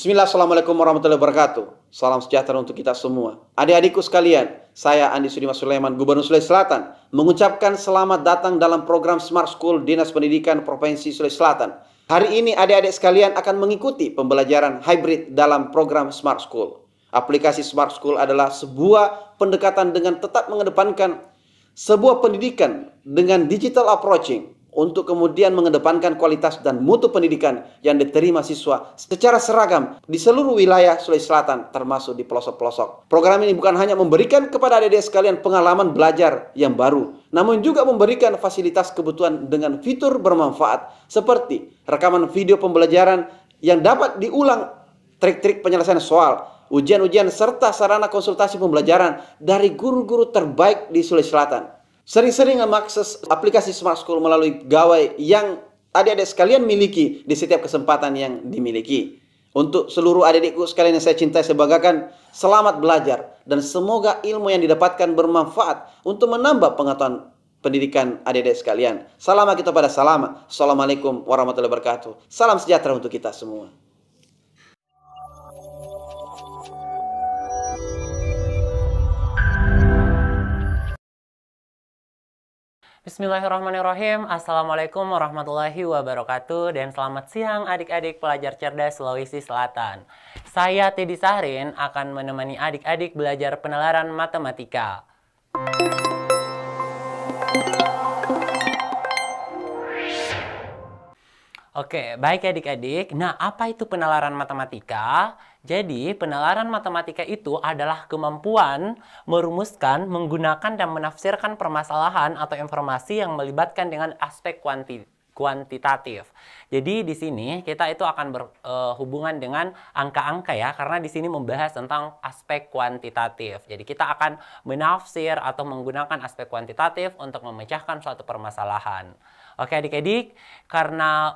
Bismillah, Assalamualaikum warahmatullahi wabarakatuh. Salam sejahtera untuk kita semua. Adik-adikku sekalian, saya Andi Sudimas Sulaiman, Gubernur Sulawesi Selatan, mengucapkan selamat datang dalam program Smart School Dinas Pendidikan Provinsi Sulawesi Selatan. Hari ini adik-adik sekalian akan mengikuti pembelajaran hybrid dalam program Smart School. Aplikasi Smart School adalah sebuah pendekatan dengan tetap mengedepankan sebuah pendidikan dengan digital approaching, untuk kemudian mengedepankan kualitas dan mutu pendidikan yang diterima siswa secara seragam di seluruh wilayah Sulawesi Selatan, termasuk di pelosok-pelosok. Program ini bukan hanya memberikan kepada adik-adik sekalian pengalaman belajar yang baru, namun juga memberikan fasilitas kebutuhan dengan fitur bermanfaat seperti rekaman video pembelajaran yang dapat diulang, trik-trik penyelesaian soal, ujian-ujian, serta sarana konsultasi pembelajaran dari guru-guru terbaik di Sulawesi Selatan. Sering-sering mengakses aplikasi Smart School melalui gawai yang adik-adik sekalian miliki di setiap kesempatan yang dimiliki. Untuk seluruh adik-adikku sekalian yang saya cintai, saya banggakan, selamat belajar dan semoga ilmu yang didapatkan bermanfaat untuk menambah pengetahuan pendidikan adik-adik sekalian. Salam kita pada salam. Assalamualaikum warahmatullahi wabarakatuh. Salam sejahtera untuk kita semua. Bismillahirrahmanirrahim. Assalamualaikum warahmatullahi wabarakatuh. Dan selamat siang adik-adik pelajar cerdas Sulawesi Selatan. Saya Teddy Sahrin akan menemani adik-adik belajar penalaran matematika. Oke, baik adik-adik. Nah, apa itu penalaran matematika? Jadi, penalaran matematika itu adalah kemampuan merumuskan, menggunakan, dan menafsirkan permasalahan atau informasi yang melibatkan dengan aspek kuantitatif. Jadi, di sini kita itu akan berhubungan dengan angka-angka ya, karena di sini membahas tentang aspek kuantitatif. Jadi, kita akan menafsir atau menggunakan aspek kuantitatif untuk memecahkan suatu permasalahan. Oke adik-adik, karena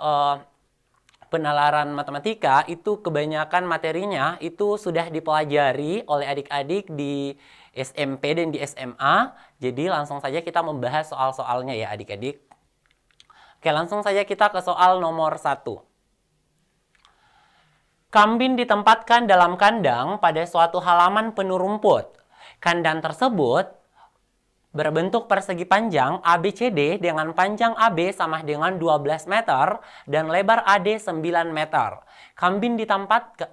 penalaran matematika itu kebanyakan materinya itu sudah dipelajari oleh adik-adik di SMP dan di SMA. Jadi langsung saja kita membahas soal-soalnya ya adik-adik. Oke, langsung saja kita ke soal nomor 1. Kambing ditempatkan dalam kandang pada suatu halaman penuh rumput. Kandang tersebut berbentuk persegi panjang ABCD dengan panjang AB sama dengan 12 meter dan lebar AD 9 meter. Kambing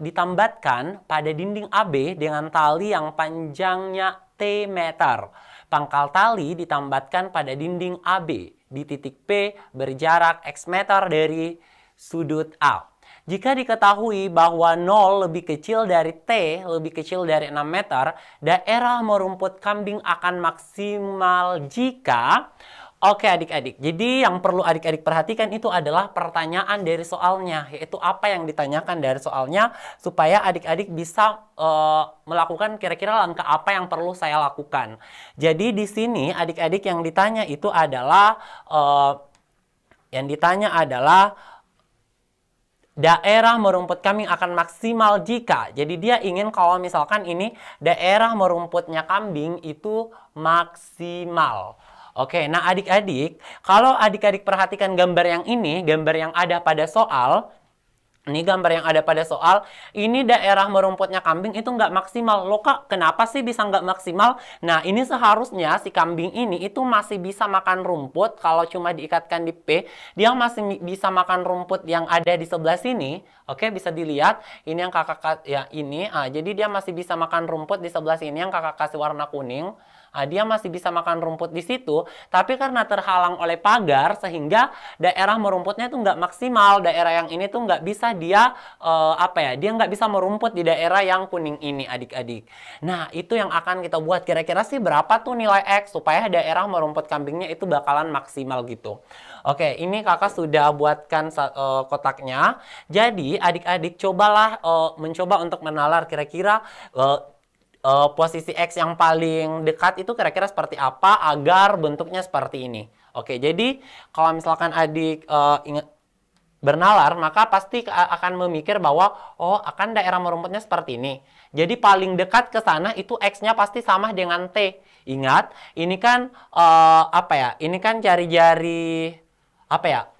ditambatkan pada dinding AB dengan tali yang panjangnya T meter. Pangkal tali ditambatkan pada dinding AB di titik P berjarak X meter dari sudut A. Jika diketahui bahwa 0 lebih kecil dari T lebih kecil dari 6 meter, daerah merumput kambing akan maksimal jika... Oke adik-adik, jadi yang perlu adik-adik perhatikan itu adalah pertanyaan dari soalnya, yaitu apa yang ditanyakan dari soalnya, supaya adik-adik bisa melakukan kira-kira langkah apa yang perlu saya lakukan. Jadi di sini adik-adik yang ditanya itu adalah, daerah merumput kambing akan maksimal jika. Jadi dia ingin kalau misalkan ini daerah merumputnya kambing itu maksimal. Oke, nah adik-adik, kalau adik-adik perhatikan gambar yang ini, gambar yang ada pada soal. Ini gambar yang ada pada soal, ini daerah merumputnya kambing itu nggak maksimal. Loh kak, kenapa sih bisa nggak maksimal? Nah, ini seharusnya si kambing ini itu masih bisa makan rumput. Kalau cuma diikatkan di P, dia masih bisa makan rumput yang ada di sebelah sini. Oke, bisa dilihat. Ini yang kakak, ya ini. Jadi dia masih bisa makan rumput di sebelah sini yang kakak kasih warna kuning. Dia masih bisa makan rumput di situ, tapi karena terhalang oleh pagar sehingga daerah merumputnya itu nggak maksimal. Daerah yang ini tuh nggak bisa dia dia nggak bisa merumput di daerah yang kuning ini adik-adik. Nah itu yang akan kita buat, kira-kira sih berapa tuh nilai X supaya daerah merumput kambingnya itu bakalan maksimal gitu. Oke, ini kakak sudah buatkan kotaknya. Jadi adik-adik cobalah mencoba untuk menalar kira-kira posisi X yang paling dekat itu kira-kira seperti apa agar bentuknya seperti ini. Oke, jadi kalau misalkan adik ingat bernalar, maka pasti akan memikir bahwa oh akan daerah merumputnya seperti ini. Jadi paling dekat ke sana itu X-nya pasti sama dengan T. Ingat, ini kan ini kan jari-jari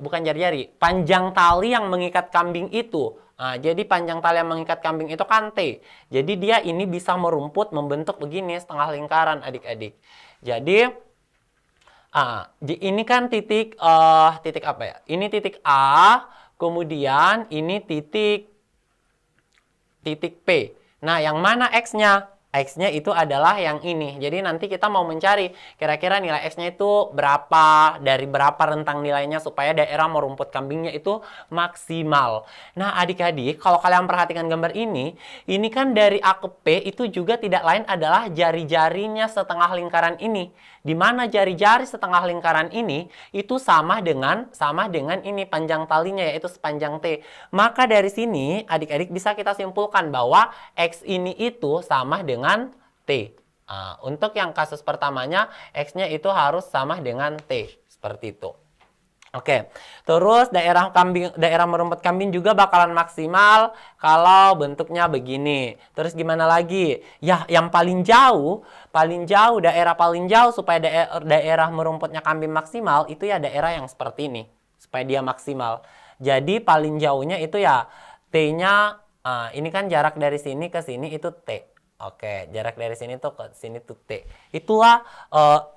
bukan jari-jari, panjang tali yang mengikat kambing itu Nah, jadi panjang tali yang mengikat kambing itu kan T. Jadi dia ini bisa merumput membentuk begini setengah lingkaran adik-adik. Jadi ini kan titik titik apa ya? Ini titik A, kemudian ini titik P. Nah, yang mana X-nya? X-nya itu adalah yang ini. Jadi nanti kita mau mencari kira-kira nilai X-nya itu berapa, dari berapa rentang nilainya supaya daerah merumput kambingnya itu maksimal. Nah, adik-adik, kalau kalian perhatikan gambar ini kan dari A ke P itu juga tidak lain adalah jari-jarinya setengah lingkaran ini. Di mana jari-jari setengah lingkaran ini itu sama dengan ini panjang talinya, yaitu sepanjang T. Maka dari sini adik-adik bisa kita simpulkan bahwa X ini itu sama dengan T. Untuk yang kasus pertamanya X-nya itu harus sama dengan T. Seperti itu. Oke, terus daerah merumput kambing juga bakalan maksimal kalau bentuknya begini. Terus gimana lagi? Ya, yang paling jauh daerah paling jauh supaya daerah merumputnya kambing maksimal itu ya daerah yang seperti ini, supaya dia maksimal. Jadi paling jauhnya itu ya T-nya, ini kan jarak dari sini ke sini itu T. Oke, jarak dari sini tuh ke sini tuh T. Itulah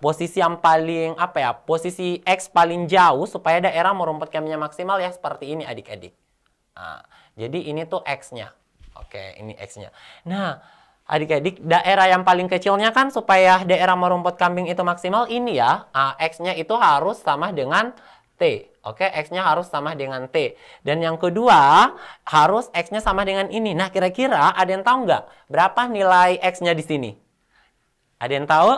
posisi yang paling posisi X paling jauh supaya daerah merumput kambingnya maksimal ya seperti ini adik-adik. Jadi ini tuh X-nya. Oke, ini X-nya. Nah, adik-adik, daerah yang paling kecilnya kan supaya daerah merumput kambing itu maksimal ini ya. X-nya itu harus sama dengan T. Oke, X-nya harus sama dengan T. Dan yang kedua, harus X-nya sama dengan ini. Nah, kira-kira ada yang tahu nggak berapa nilai X-nya di sini? Ada yang tahu?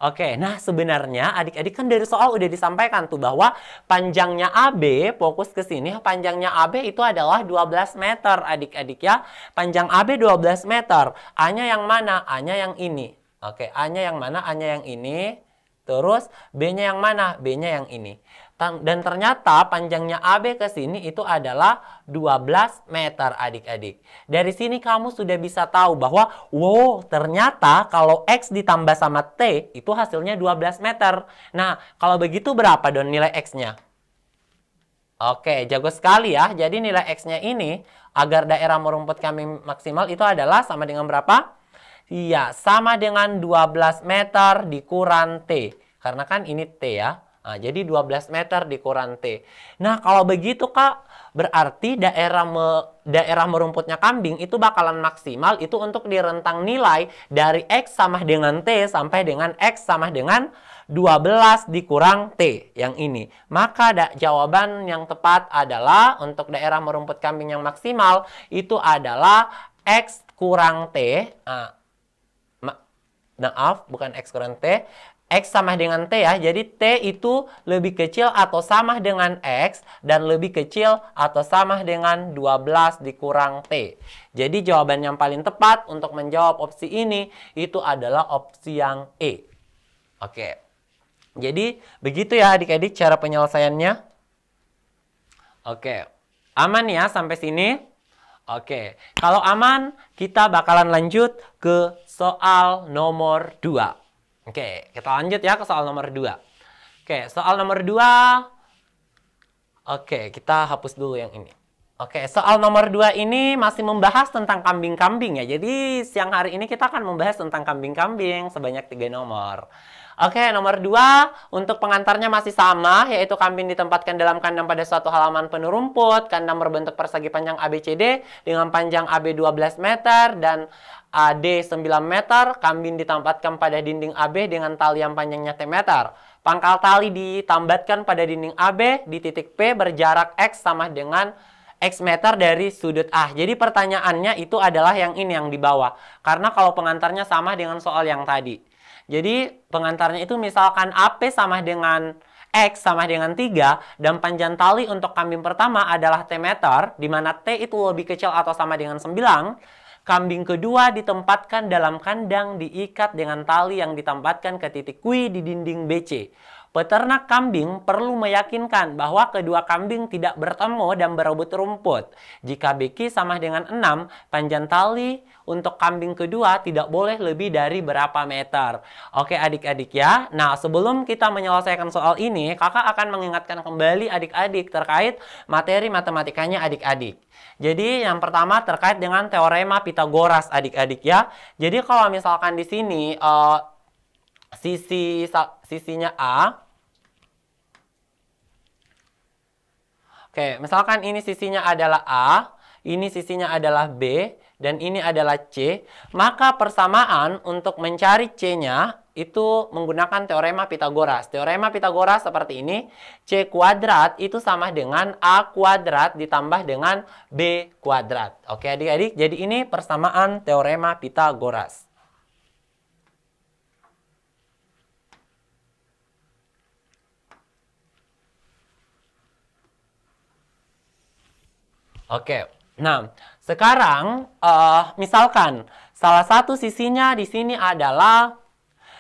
Oke, nah sebenarnya adik-adik kan dari soal udah disampaikan tuh bahwa panjangnya AB, fokus ke sini, panjangnya AB itu adalah 12 meter adik-adik ya. Panjang AB 12 meter. A-nya yang mana? A-nya yang ini. Oke, A-nya yang mana? A-nya yang ini. Terus B-nya yang mana? B-nya yang ini. Dan ternyata panjangnya AB ke sini itu adalah 12 meter adik-adik. Dari sini kamu sudah bisa tahu bahwa wow, ternyata kalau X ditambah sama T itu hasilnya 12 meter. Nah, kalau begitu berapa don nilai X-nya? Oke, jago sekali ya. Jadi nilai X-nya ini agar daerah merumput kambing maksimal itu adalah sama dengan berapa? Iya, sama dengan 12 meter dikurang T. Karena kan ini T ya. Nah, jadi 12 meter dikurang T. Nah, kalau begitu Kak, berarti daerah merumputnya kambing itu bakalan maksimal itu untuk di rentang nilai dari X sama dengan T sampai dengan X sama dengan 12 dikurang T yang ini. Maka jawaban yang tepat adalah untuk daerah merumput kambing yang maksimal itu adalah X kurang T. Maaf, bukan X kurang T. X sama dengan T ya, jadi T itu lebih kecil atau sama dengan X dan lebih kecil atau sama dengan 12 dikurang T. Jadi jawaban yang paling tepat untuk menjawab opsi ini itu adalah opsi yang E. Oke, jadi begitu ya adik-adik cara penyelesaiannya. Oke, aman ya sampai sini? Oke, kalau aman kita bakalan lanjut ke soal nomor 2. Oke, kita lanjut ya ke soal nomor 2. Oke, soal nomor 2. Oke, kita hapus dulu yang ini. Oke, soal nomor 2 ini masih membahas tentang kambing-kambing ya. Jadi siang hari ini kita akan membahas tentang kambing-kambing sebanyak 3 nomor. Oke, nomor 2 untuk pengantarnya masih sama, yaitu kambing ditempatkan dalam kandang pada suatu halaman penuh rumput. Kandang berbentuk persegi panjang ABCD dengan panjang AB 12 meter dan AD 9 meter. Kambing ditempatkan pada dinding AB dengan tali yang panjangnya T meter. Pangkal tali ditambatkan pada dinding AB di titik P berjarak X sama dengan X meter dari sudut A. Jadi pertanyaannya itu adalah yang ini yang di bawah. Karena kalau pengantarnya sama dengan soal yang tadi. Jadi pengantarnya itu misalkan AP sama dengan X sama dengan 3 dan panjang tali untuk kambing pertama adalah T meter, di mana T itu lebih kecil atau sama dengan 9. Kambing kedua ditempatkan dalam kandang diikat dengan tali yang ditempatkan ke titik Q di dinding BC. peternak kambing perlu meyakinkan bahwa kedua kambing tidak bertemu dan berebut rumput. Jika beki sama dengan 6, panjang tali untuk kambing kedua tidak boleh lebih dari berapa meter. Oke adik-adik ya. Nah, sebelum kita menyelesaikan soal ini, kakak akan mengingatkan kembali adik-adik terkait materi matematikanya adik-adik. Jadi yang pertama terkait dengan teorema Pitagoras adik-adik ya. Jadi kalau misalkan di sini sisinya A. Oke, misalkan ini sisinya adalah A, ini sisinya adalah B, dan ini adalah C. Maka persamaan untuk mencari C-nya itu menggunakan teorema Pitagoras. Teorema Pitagoras seperti ini. C kuadrat itu sama dengan A kuadrat ditambah dengan B kuadrat. Oke adik-adik, jadi ini persamaan teorema Pitagoras. Oke, nah sekarang misalkan salah satu sisinya di sini adalah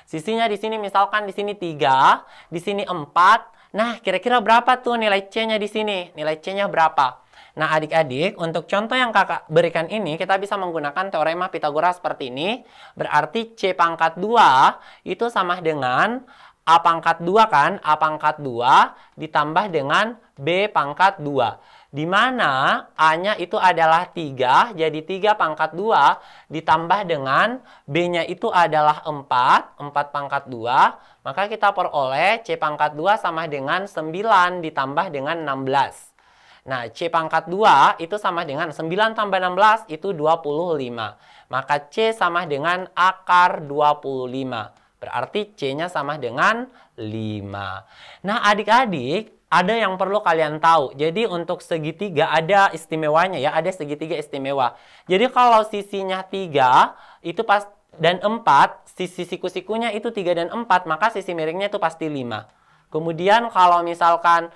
misalkan di sini 3, di sini 4. Nah, kira-kira berapa tuh nilai C-nya di sini? Nilai C-nya berapa? Nah, adik-adik, untuk contoh yang kakak berikan ini, kita bisa menggunakan teorema Pitagoras seperti ini. Berarti C pangkat 2 itu sama dengan A pangkat 2 kan? A pangkat 2 ditambah dengan B pangkat 2. Di mana A-nya itu adalah 3, jadi 3 pangkat 2 ditambah dengan B-nya itu adalah 4 pangkat 2. Maka kita peroleh C pangkat 2 sama dengan 9 ditambah dengan 16. Nah, C pangkat 2 itu sama dengan 9 tambah 16 itu 25. Maka C sama dengan akar 25. Berarti C-nya sama dengan 5. Nah, adik-adik, ada yang perlu kalian tahu. Jadi untuk segitiga ada istimewanya ya, ada segitiga istimewa. Jadi kalau sisinya 3 itu pas dan 4, sisi siku-sikunya itu 3 dan 4, maka sisi miringnya itu pasti 5. Kemudian kalau misalkan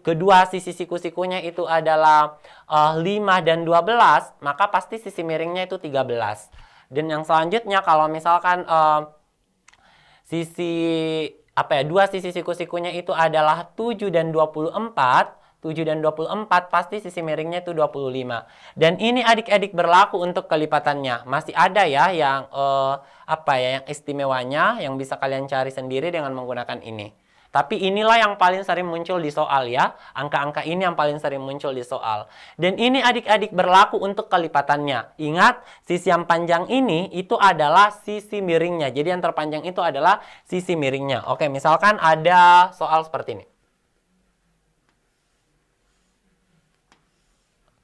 kedua sisi siku-sikunya itu adalah 5 dan 12, maka pasti sisi miringnya itu 13. Dan yang selanjutnya kalau misalkan dua sisi siku-sikunya itu adalah 7 dan 24, pasti sisi miringnya itu 25. Dan ini adik-adik berlaku untuk kelipatannya. Masih ada ya yang yang istimewanya yang bisa kalian cari sendiri dengan menggunakan ini. Tapi inilah yang paling sering muncul di soal ya. Angka-angka ini yang paling sering muncul di soal. Dan ini adik-adik berlaku untuk kelipatannya. Ingat, sisi yang panjang ini itu adalah sisi miringnya. Jadi yang terpanjang itu adalah sisi miringnya. Oke, misalkan ada soal seperti ini.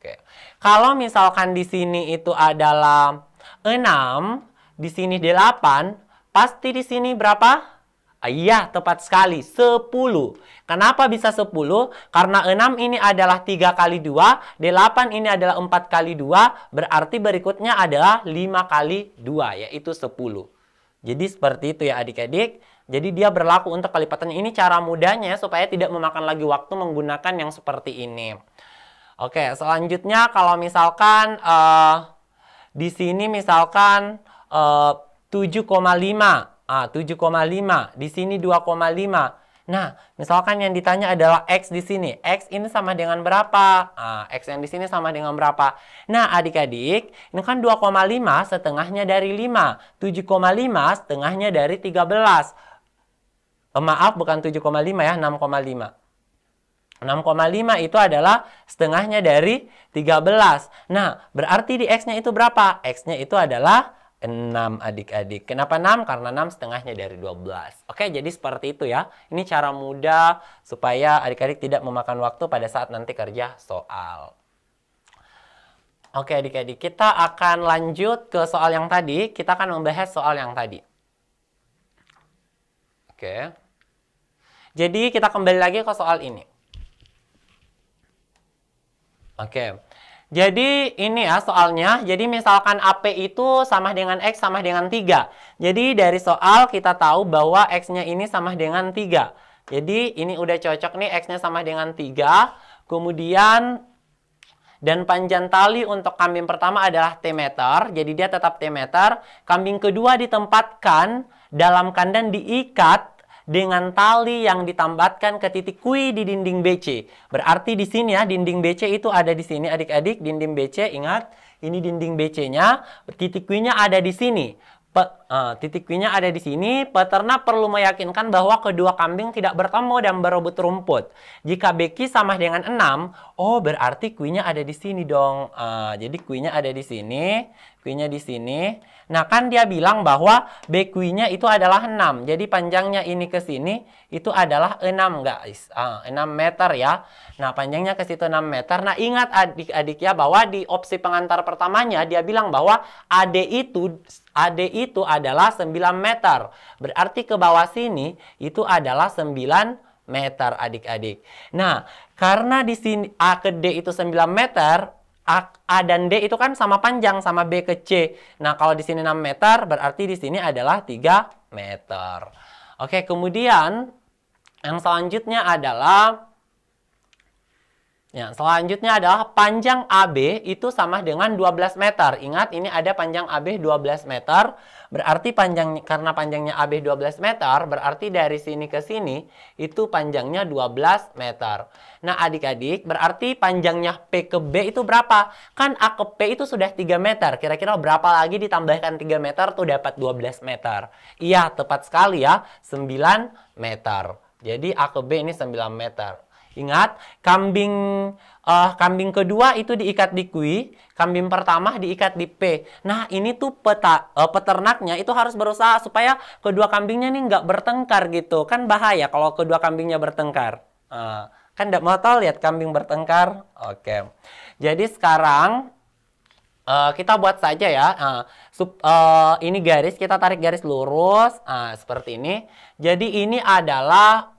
Oke. Kalau misalkan di sini itu adalah 6, di sini 8, pasti di sini berapa? Iya, tepat sekali. 10. Kenapa bisa 10? Karena 6 ini adalah 3 kali 2, 8 ini adalah 4 kali 2, berarti berikutnya adalah 5 kali 2, yaitu 10. Jadi seperti itu ya adik-adik. Jadi dia berlaku untuk kelipatannya. Ini cara mudahnya supaya tidak memakan lagi waktu menggunakan yang seperti ini. Oke, selanjutnya kalau misalkan di sini misalkan 7,5. 7,5. Di sini 2,5. Nah, misalkan yang ditanya adalah X di sini. X ini sama dengan berapa? X yang di sini sama dengan berapa? Nah, adik-adik, ini kan 2,5 setengahnya dari 5. 7,5 setengahnya dari 13. Maaf, bukan 7,5 ya, 6,5. 6,5 itu adalah setengahnya dari 13. Nah, berarti di X-nya itu berapa? X-nya itu adalah 6 adik-adik. Kenapa 6? Karena 6 setengahnya dari 12. Oke, jadi seperti itu ya. Ini cara mudah supaya adik-adik tidak memakan waktu pada saat nanti kerja soal. Oke adik-adik, kita akan lanjut ke soal yang tadi. Kita akan membahas soal yang tadi. Oke. Jadi kita kembali lagi ke soal ini. Oke. Jadi ini ya soalnya, jadi misalkan AP itu sama dengan X sama dengan 3. Jadi dari soal kita tahu bahwa X-nya ini sama dengan 3. Jadi ini udah cocok nih, X-nya sama dengan 3. Kemudian, dan panjang tali untuk kambing pertama adalah T meter, jadi dia tetap T meter. Kambing kedua ditempatkan dalam kandang diikat dengan tali yang ditambatkan ke titik kui di dinding BC. Berarti di sini ya, dinding BC itu ada di sini adik-adik, dinding BC, ingat, ini dinding BC-nya, titik kui-nya ada di sini. Titik Q-nya ada di sini. Peternak perlu meyakinkan bahwa kedua kambing tidak bertemu dan berebut rumput. Jika BQ sama dengan 6, oh berarti Q-nya ada di sini dong. Jadi Q-nya ada di sini, Q-nya di sini. Nah, kan dia bilang bahwa BQ-nya itu adalah 6. Jadi panjangnya ini ke sini itu adalah 6, guys. 6 meter ya. Nah, panjangnya ke situ 6 meter. Nah, ingat adik-adik ya bahwa di opsi pengantar pertamanya dia bilang bahwa AD itu adalah 9 meter. Berarti ke bawah sini itu adalah 9 meter adik-adik. Nah, karena di sini A ke D itu 9 meter, A dan D itu kan sama panjang sama B ke C. Nah, kalau di sini 6 meter berarti di sini adalah 3 meter. Oke, kemudian yang selanjutnya adalah panjang AB itu sama dengan 12 meter. Ingat, ini ada panjang AB 12 meter. Berarti karena panjangnya AB 12 meter, berarti dari sini ke sini itu panjangnya 12 meter. Nah, adik-adik, berarti panjangnya P ke B itu berapa? Kan A ke P itu sudah 3 meter. Kira-kira berapa lagi ditambahkan 3 meter tuh dapat 12 meter? Iya, tepat sekali ya, 9 meter. Jadi A ke B ini 9 meter. Ingat, kambing kedua itu diikat di Q, kambing pertama diikat di P. Nah, ini tuh peternaknya itu harus berusaha supaya kedua kambingnya nih nggak bertengkar gitu. Kan bahaya kalau kedua kambingnya bertengkar. Kan nggak mau tahu lihat kambing bertengkar. Oke. Jadi sekarang kita buat saja ya. Ini garis, kita tarik garis lurus. Seperti ini. Jadi ini adalah...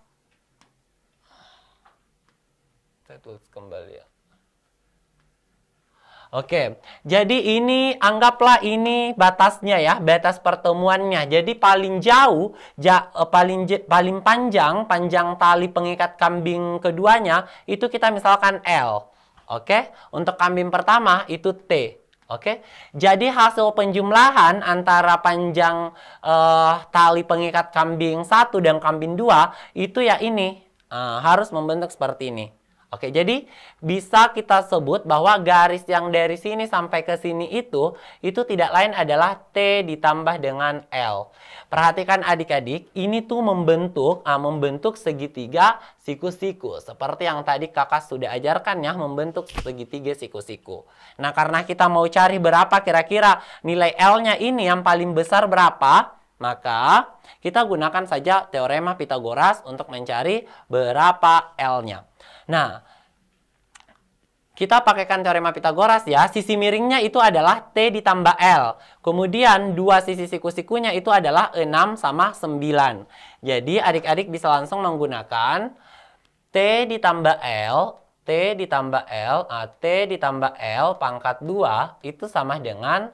Saya tulis kembali ya. Oke, jadi ini anggaplah ini batasnya ya, batas pertemuannya. Jadi paling jauh, paling panjang tali pengikat kambing keduanya itu kita misalkan L. Oke, untuk kambing pertama itu T. Oke, jadi hasil penjumlahan antara panjang tali pengikat kambing 1 dan kambing 2 itu ya ini harus membentuk seperti ini. Oke, jadi bisa kita sebut bahwa garis yang dari sini sampai ke sini itu tidak lain adalah T ditambah dengan L. Perhatikan adik-adik, ini tuh membentuk segitiga siku-siku. Seperti yang tadi kakak sudah ajarkan ya, membentuk segitiga siku-siku. Nah, karena kita mau cari berapa kira-kira nilai L-nya ini yang paling besar berapa, maka kita gunakan saja teorema Pitagoras untuk mencari berapa L-nya. Nah, kita pakaikan teorema Pitagoras ya. Sisi miringnya itu adalah T ditambah L. Kemudian dua sisi siku-sikunya itu adalah 6 sama 9. Jadi adik-adik bisa langsung menggunakan T ditambah L, T ditambah L, T ditambah L pangkat 2 itu sama dengan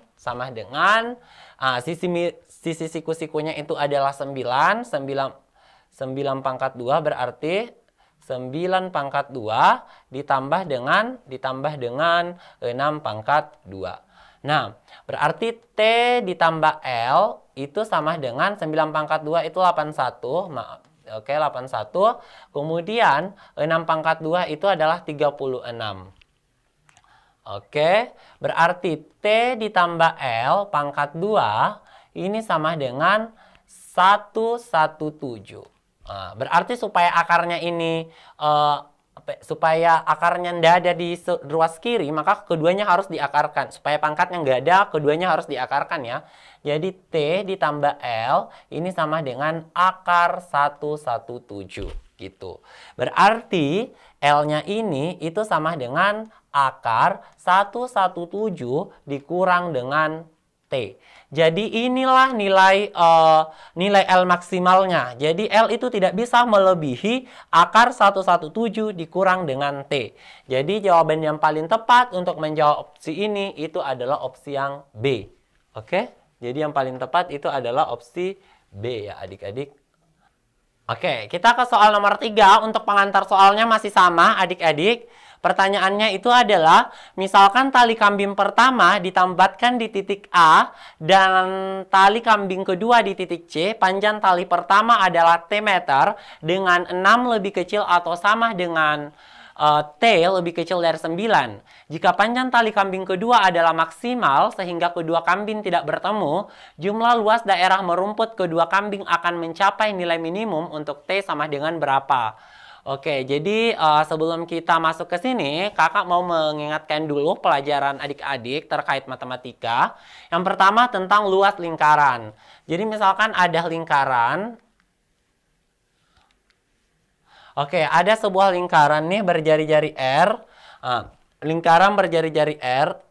sisi siku-sikunya itu adalah 9 pangkat 2 berarti 9 pangkat 2 ditambah dengan 6 pangkat 2. Nah, berarti T ditambah L itu sama dengan 9 pangkat 2 itu 81. Maaf. Oke, 81. Kemudian 6 pangkat 2 itu adalah 36. Oke, berarti T ditambah L pangkat 2 ini sama dengan 117. Berarti supaya akarnya ini supaya akarnya nggak ada di ruas kiri, maka keduanya harus diakarkan. Supaya pangkatnya nggak ada, keduanya harus diakarkan ya. Jadi T ditambah L ini sama dengan akar 117 gitu. Berarti L-nya ini itu sama dengan akar 117 dikurang dengan T. Jadi inilah nilai L maksimalnya. Jadi L itu tidak bisa melebihi akar 117 dikurang dengan T. Jadi jawaban yang paling tepat untuk menjawab opsi ini itu adalah opsi yang B. Oke? Jadi yang paling tepat itu adalah opsi B ya adik-adik. Oke, kita ke soal nomor 3. Untuk pengantar soalnya masih sama adik-adik. Pertanyaannya itu adalah, misalkan tali kambing pertama ditambatkan di titik A dan tali kambing kedua di titik C, panjang tali pertama adalah T meter dengan 6 lebih kecil atau sama dengan T lebih kecil dari 9. Jika panjang tali kambing kedua adalah maksimal sehingga kedua kambing tidak bertemu, jumlah luas daerah merumput kedua kambing akan mencapai nilai minimum untuk T sama dengan berapa? Oke, jadi sebelum kita masuk ke sini, kakak mau mengingatkan dulu pelajaran adik-adik terkait matematika. Yang pertama tentang luas lingkaran. Jadi misalkan ada lingkaran. Oke, ada sebuah lingkaran nih berjari-jari R. Lingkaran berjari-jari R.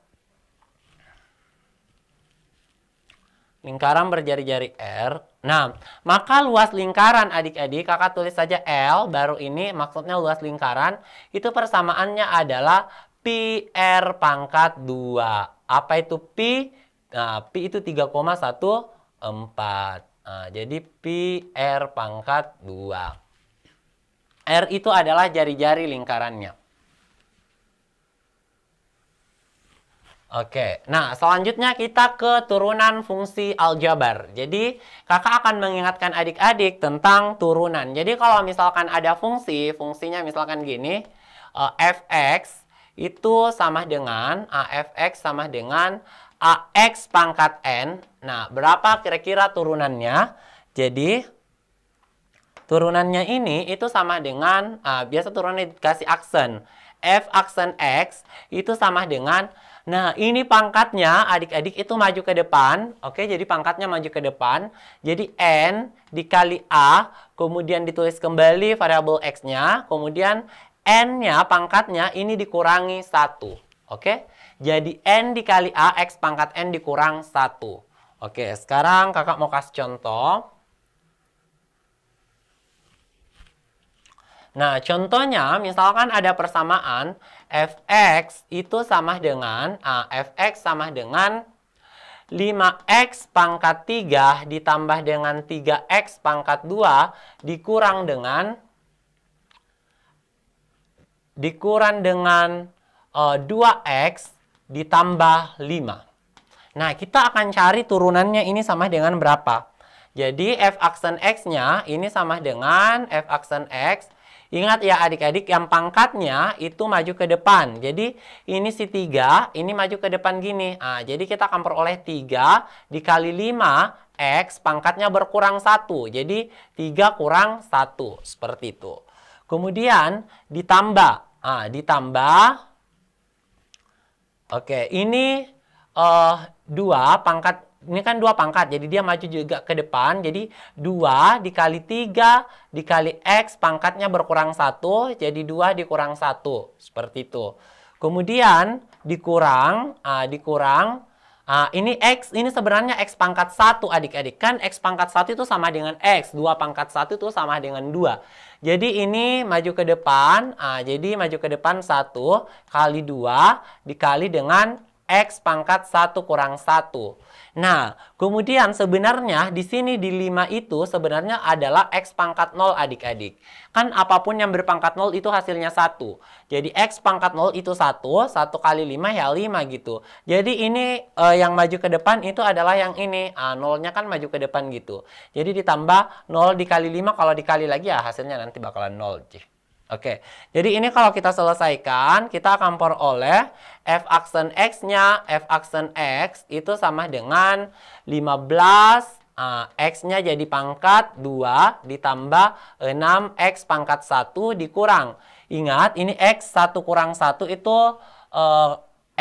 Lingkaran berjari-jari R. Nah, maka luas lingkaran adik-adik, kakak tulis saja L, baru ini maksudnya luas lingkaran, itu persamaannya adalah Pi R pangkat 2. Apa itu Pi? Nah, Pi itu 3,14. Nah, jadi Pi R pangkat 2. R itu adalah jari-jari lingkarannya. Oke, nah selanjutnya kita ke turunan fungsi aljabar. Jadi kakak akan mengingatkan adik-adik tentang turunan. Jadi kalau misalkan ada fungsinya misalkan gini, fx itu sama dengan afx sama dengan ax pangkat n. Nah, berapa kira-kira turunannya? Jadi turunannya ini itu sama dengan, biasa turunannya dikasih aksen. F aksen x itu sama dengan, nah ini pangkatnya adik-adik itu maju ke depan. Oke, jadi pangkatnya maju ke depan. Jadi n dikali a, kemudian ditulis kembali variabel x-nya, kemudian n-nya pangkatnya ini dikurangi 1. Oke, jadi n dikali a, x pangkat n dikurang 1. Oke, sekarang kakak mau kasih contoh. Nah, contohnya misalkan ada persamaan fx itu sama dengan, fx sama dengan 5x pangkat 3 ditambah dengan 3x pangkat 2 dikurang dengan 2x ditambah 5. Nah, kita akan cari turunannya ini sama dengan berapa. Jadi, f aksen x-nya ini sama dengan f aksen x. Ingat ya adik-adik, yang pangkatnya itu maju ke depan. Jadi ini si 3, ini maju ke depan gini. Nah, jadi kita akan peroleh 3 dikali 5, X pangkatnya berkurang 1. Jadi 3 kurang 1. Seperti itu. Kemudian ditambah. Nah, ditambah. Oke, ini 2 pangkat. Ini kan 2 pangkat, jadi dia maju juga ke depan. Jadi 2 dikali 3 dikali X pangkatnya berkurang 1. Jadi 2 dikurang 1. Seperti itu. Kemudian dikurang. Ini X, ini sebenarnya X pangkat 1 adik-adik. Kan X pangkat 1 itu sama dengan X. 2 pangkat 1 itu sama dengan 2. Jadi ini maju ke depan. Jadi maju ke depan 1 kali 2 dikali dengan X pangkat 1 kurang 1. Nah, kemudian sebenarnya di sini di 5 itu sebenarnya adalah X pangkat 0 adik-adik. Kan apapun yang berpangkat 0 itu hasilnya 1. Jadi X pangkat 0 itu 1. 1 kali 5 ya 5 gitu. Jadi ini yang maju ke depan itu adalah yang ini. Nolnya kan maju ke depan gitu. Jadi ditambah 0 dikali 5, kalau dikali lagi ya hasilnya nanti bakalan 0. Oke, jadi ini kalau kita selesaikan, kita akan peroleh f aksen x-nya, f aksen x itu sama dengan 15, x-nya jadi pangkat 2 ditambah 6x pangkat 1 dikurang. Ingat, ini x 1 kurang 1 itu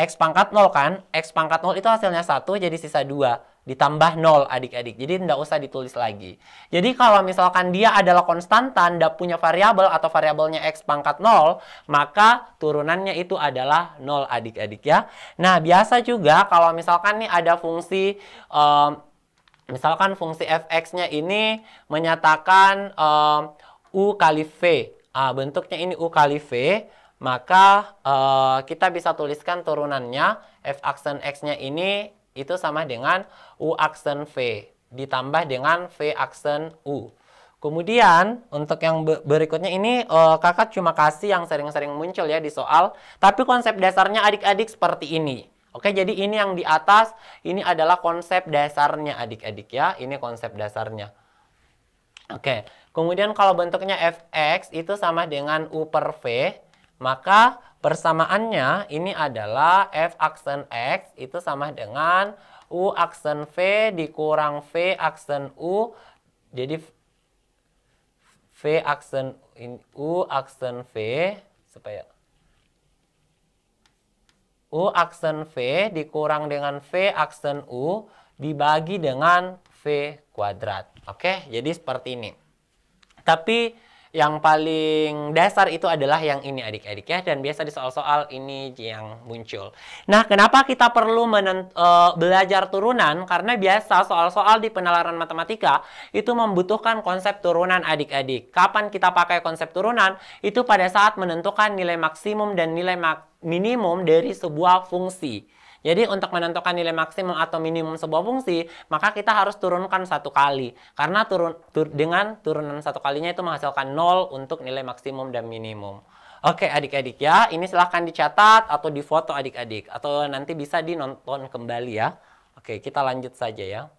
x pangkat 0 kan? X pangkat 0 itu hasilnya 1, jadi sisa 2. Ditambah 0 adik-adik. Jadi tidak usah ditulis lagi. Jadi kalau misalkan dia adalah konstantan, tidak punya variabel atau variabelnya x pangkat 0, maka turunannya itu adalah 0 adik-adik ya. Nah, biasa juga kalau misalkan nih ada fungsi, misalkan fungsi fx-nya ini menyatakan u kali v. Bentuknya ini u kali v. Maka kita bisa tuliskan turunannya f aksen x-nya ini itu sama dengan u aksen v ditambah dengan v aksen u. Kemudian untuk yang berikutnya ini kakak cuma kasih yang sering-sering muncul ya di soal. Tapi konsep dasarnya adik-adik seperti ini. Oke, jadi ini yang di atas, ini adalah konsep dasarnya adik-adik ya. Ini konsep dasarnya. Oke, kemudian kalau bentuknya fx itu sama dengan u per v, maka persamaannya ini adalah f aksen x itu sama dengan u aksen v dikurang v aksen u. Jadi v aksen u aksen v supaya u aksen v dikurang dengan v aksen u dibagi dengan v kuadrat. Oke, jadi seperti ini. Tapi yang paling dasar itu adalah yang ini adik-adik ya, dan biasa di soal-soal ini yang muncul. Nah, kenapa kita perlu belajar turunan? Karena biasa soal-soal di penalaran matematika itu membutuhkan konsep turunan adik-adik. Kapan kita pakai konsep turunan? Itu pada saat menentukan nilai maksimum dan nilai minimum dari sebuah fungsi. Jadi untuk menentukan nilai maksimum atau minimum sebuah fungsi, maka kita harus turunkan satu kali. Karena dengan turunan satu kalinya itu menghasilkan 0 untuk nilai maksimum dan minimum. Oke adik-adik ya, ini silahkan dicatat atau difoto adik-adik. Atau nanti bisa dinonton kembali ya. Oke, kita lanjut saja ya.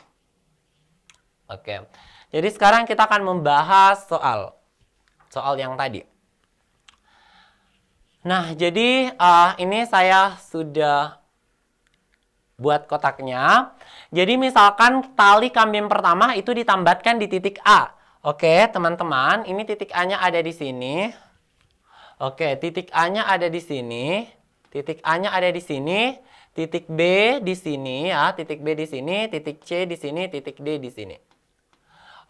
Oke, jadi sekarang kita akan membahas soal yang tadi. Nah, jadi ini saya sudah buat kotaknya. Jadi misalkan tali kambing pertama itu ditambatkan di titik A. Oke, teman-teman, ini titik A-nya ada di sini. Oke, titik A-nya ada di sini. Titik A-nya ada di sini. Titik B di sini ya, titik B di sini, titik C di sini, titik D di sini.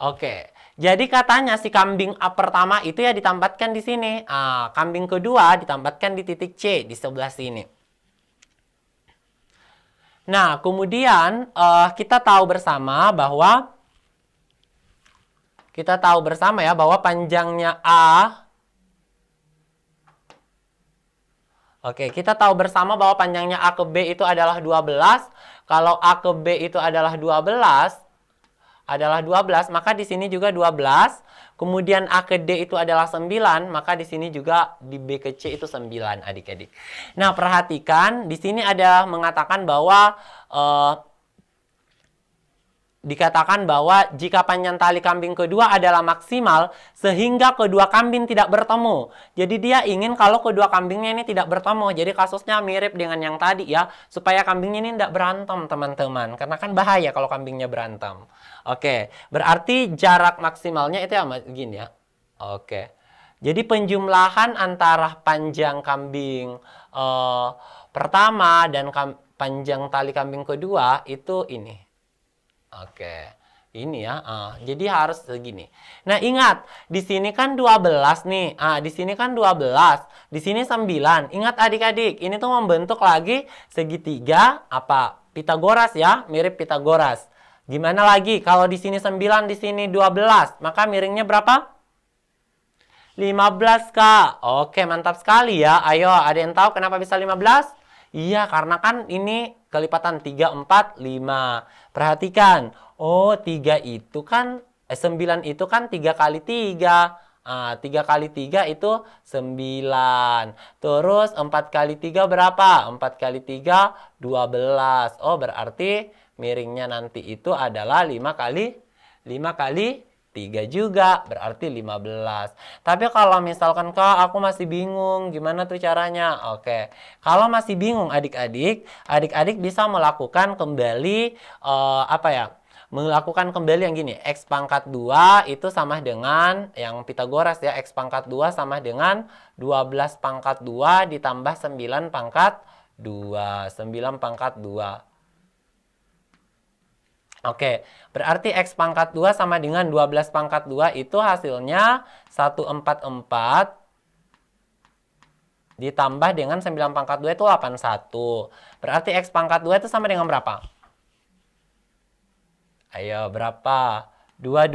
Oke, jadi katanya si kambing A pertama itu ya ditambatkan di sini. Kambing kedua ditambatkan di titik C di sebelah sini. Nah, kemudian kita tahu bersama ya bahwa panjangnya A. Oke, kita tahu bersama bahwa panjangnya A ke B itu adalah 12. Kalau A ke B itu adalah 12, maka di sini juga 12. Kemudian A ke D itu adalah 9, maka di sini juga di B ke C itu 9, adik-adik. Nah, perhatikan di sini ada mengatakan bahwa dikatakan bahwa jika panjang tali kambing kedua adalah maksimal sehingga kedua kambing tidak bertemu. Jadi dia ingin kalau kedua kambingnya ini tidak bertemu. Jadi kasusnya mirip dengan yang tadi ya, supaya kambingnya ini tidak berantem teman-teman. Karena kan bahaya kalau kambingnya berantem. Oke, berarti jarak maksimalnya itu ya begini ya. Oke, jadi penjumlahan antara panjang kambing pertama dan panjang tali kambing kedua itu ini. Oke, ini ya. Jadi harus segini. Nah, ingat, di sini kan 12 nih. Di sini kan 12, di sini 9. Ingat adik-adik, ini tuh membentuk lagi segitiga apa? Pitagoras ya, mirip Pitagoras. Gimana lagi? Kalau di sini 9, di sini 12, maka miringnya berapa? 15, Kak. Oke, mantap sekali ya. Ayo, ada yang tahu kenapa bisa 15? Iya, karena kan ini kelipatan 3, 4, 5. Perhatikan. Oh, 3 itu kan, 9 itu kan 3 kali 3. 3 kali 3 itu 9. Terus 4 kali 3 berapa? 4 kali 3, 12. Oh, berarti miringnya nanti itu adalah 5 kali 3 juga, berarti 15. Tapi kalau misalkan Kak, aku masih bingung gimana tuh caranya. Oke, kalau masih bingung adik-adik bisa melakukan kembali melakukan kembali yang gini. X pangkat 2 itu sama dengan yang Pitagoras ya. X pangkat 2 sama dengan 12 pangkat 2 ditambah 9 pangkat 2. 9 pangkat 2. Oke, berarti X pangkat 2 sama dengan 12 pangkat 2 itu hasilnya 144 ditambah dengan 9 pangkat 2 itu 81. Berarti X pangkat 2 itu sama dengan berapa? Ayo, berapa? 2,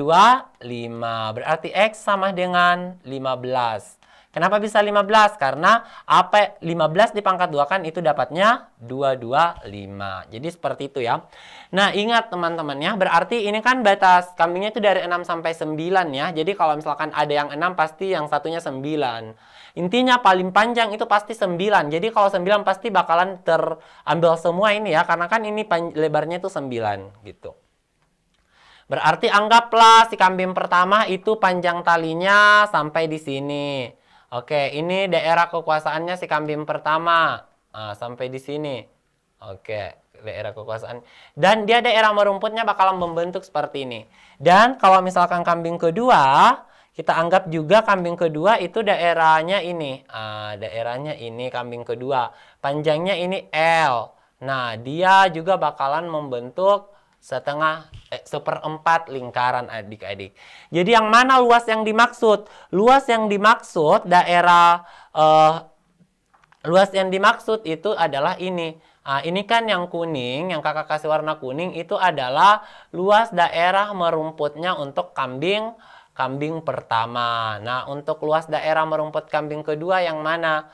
5. Berarti X sama dengan 15. Kenapa bisa 15? Karena apa 15 dipangkat 2 kan itu dapatnya 225. Jadi seperti itu ya. Nah, ingat teman-teman ya, berarti ini kan batas kambingnya itu dari 6 sampai 9 ya. Jadi kalau misalkan ada yang 6 pasti yang satunya 9. Intinya paling panjang itu pasti 9. Jadi kalau 9 pasti bakalan terambil semua ini ya, karena kan ini lebarnya itu 9 gitu. Berarti anggaplah si kambing pertama itu panjang talinya sampai di sini. Oke, ini daerah kekuasaannya si kambing pertama. Nah, sampai di sini. Oke, daerah kekuasaan. Dan dia daerah merumputnya bakalan membentuk seperti ini. Dan kalau misalkan kambing kedua, kita anggap juga kambing kedua itu daerahnya ini. Daerahnya ini kambing kedua. Panjangnya ini L. Nah, dia juga bakalan membentuk seperempat lingkaran adik-adik. Jadi yang mana luas yang dimaksud? Luas yang dimaksud daerah luas yang dimaksud itu adalah ini. Ini kan yang kuning, yang kakak kasih warna kuning itu adalah luas daerah merumputnya untuk kambing pertama. Nah, untuk luas daerah merumput kambing kedua yang mana?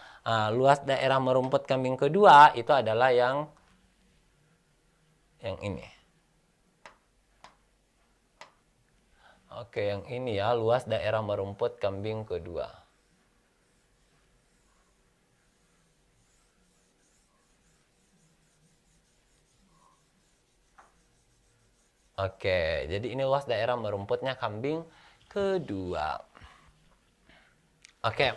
Luas daerah merumput kambing kedua itu adalah yang ini. Oke, yang ini ya, luas daerah merumput kambing kedua. Oke, jadi ini luas daerah merumputnya kambing kedua. Oke,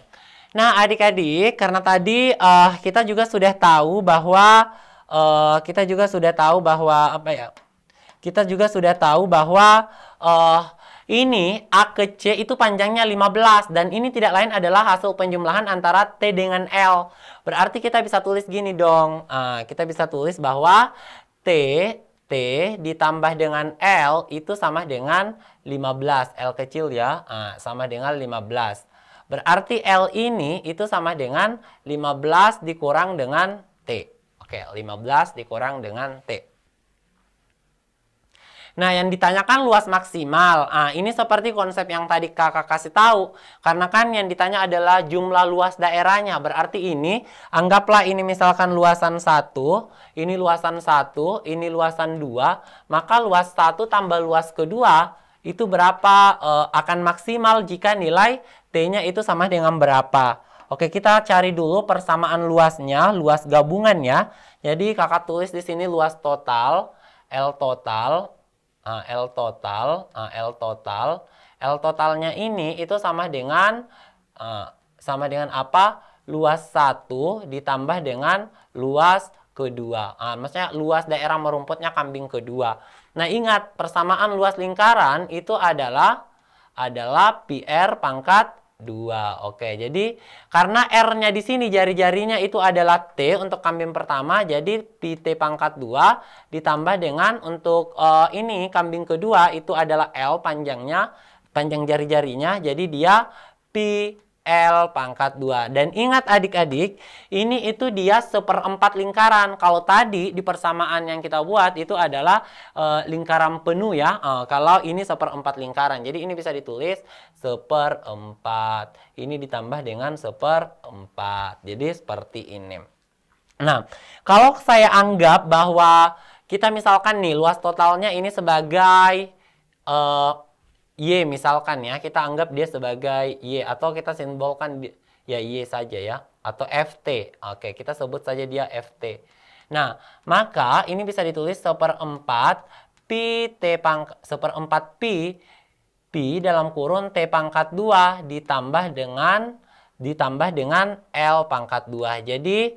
nah adik-adik, karena tadi kita juga sudah tahu bahwa ini A ke C itu panjangnya 15 dan ini tidak lain adalah hasil penjumlahan antara T dengan L. Berarti kita bisa tulis gini dong. Kita bisa tulis bahwa T ditambah dengan L itu sama dengan 15. L kecil ya, sama dengan 15. Berarti L ini itu sama dengan 15 dikurang dengan T. Oke, 15 dikurang dengan T. Nah, yang ditanyakan luas maksimal. Ini seperti konsep yang tadi kakak kasih tahu. Karena kan yang ditanya adalah jumlah luas daerahnya. Berarti ini, anggaplah ini misalkan luasan 1, ini luasan 1, ini luasan 2. Maka luas 1 tambah luas kedua, itu berapa akan maksimal jika nilai T-nya itu sama dengan berapa. Oke, kita cari dulu persamaan luasnya, luas gabungannya. Jadi kakak tulis di sini luas total, L total. L totalnya ini itu sama dengan apa? Luas 1 ditambah dengan luas kedua. Maksudnya luas daerah merumputnya kambing kedua. Nah, ingat persamaan luas lingkaran itu adalah pi R pangkat 2. Oke, jadi karena R-nya di sini jari-jarinya itu adalah T untuk kambing pertama, jadi pi T pangkat 2 ditambah dengan untuk ini kambing kedua itu adalah L panjangnya, panjang jari-jarinya, jadi dia pi L pangkat 2. Dan ingat adik-adik, ini itu dia seperempat lingkaran. Kalau tadi di persamaan yang kita buat itu adalah lingkaran penuh ya. Kalau ini seperempat lingkaran. Jadi ini bisa ditulis seperempat. Ini ditambah dengan seperempat. Jadi seperti ini. Nah, kalau saya anggap bahwa kita misalkan nih luas totalnya ini sebagai Y misalkan ya, kita anggap dia sebagai Y atau kita simbolkan ya Y saja ya, atau FT. Oke, kita sebut saja dia FT. Nah, maka ini bisa ditulis seperempat pi T pangkat seperempat pi dalam kurun T pangkat 2 ditambah dengan L pangkat 2. Jadi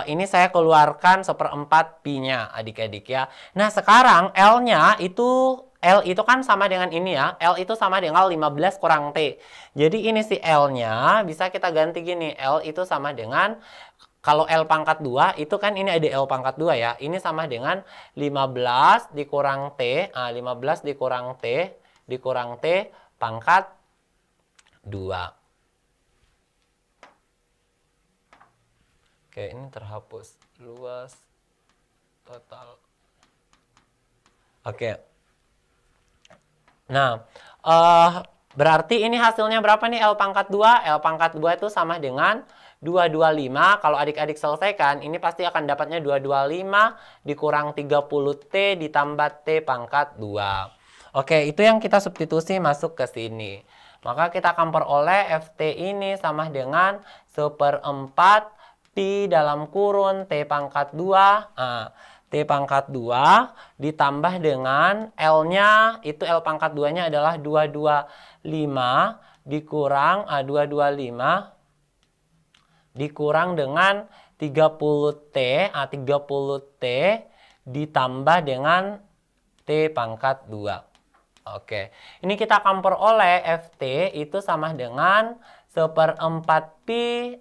ini saya keluarkan seperempat pi-nya adik-adik ya. Nah, sekarang L-nya itu L itu kan sama dengan ini ya. L itu sama dengan 15 kurang T. Jadi ini si L-nya bisa kita ganti gini. L itu sama dengan, kalau L pangkat 2 itu kan ini ada L pangkat 2 ya. Ini sama dengan 15 dikurang T. 15 dikurang T pangkat 2. Oke, ini terhapus. Luas total. Oke. Nah, Berarti ini hasilnya berapa nih L pangkat 2? L pangkat 2 itu sama dengan 225. Kalau adik-adik selesaikan, ini pasti akan dapatnya 225 dikurang 30T ditambah T pangkat 2. Oke, itu yang kita substitusi masuk ke sini. Maka kita akan peroleh FT ini sama dengan 1/4 Pi dalam kurun T pangkat 2. Nah, T pangkat 2 ditambah dengan L-nya, itu L pangkat 2-nya adalah 225 dikurang 225 dikurang dengan 30T, 30T ditambah dengan T pangkat 2. Oke, ini kita akan peroleh FT itu sama dengan 1/4 Pi.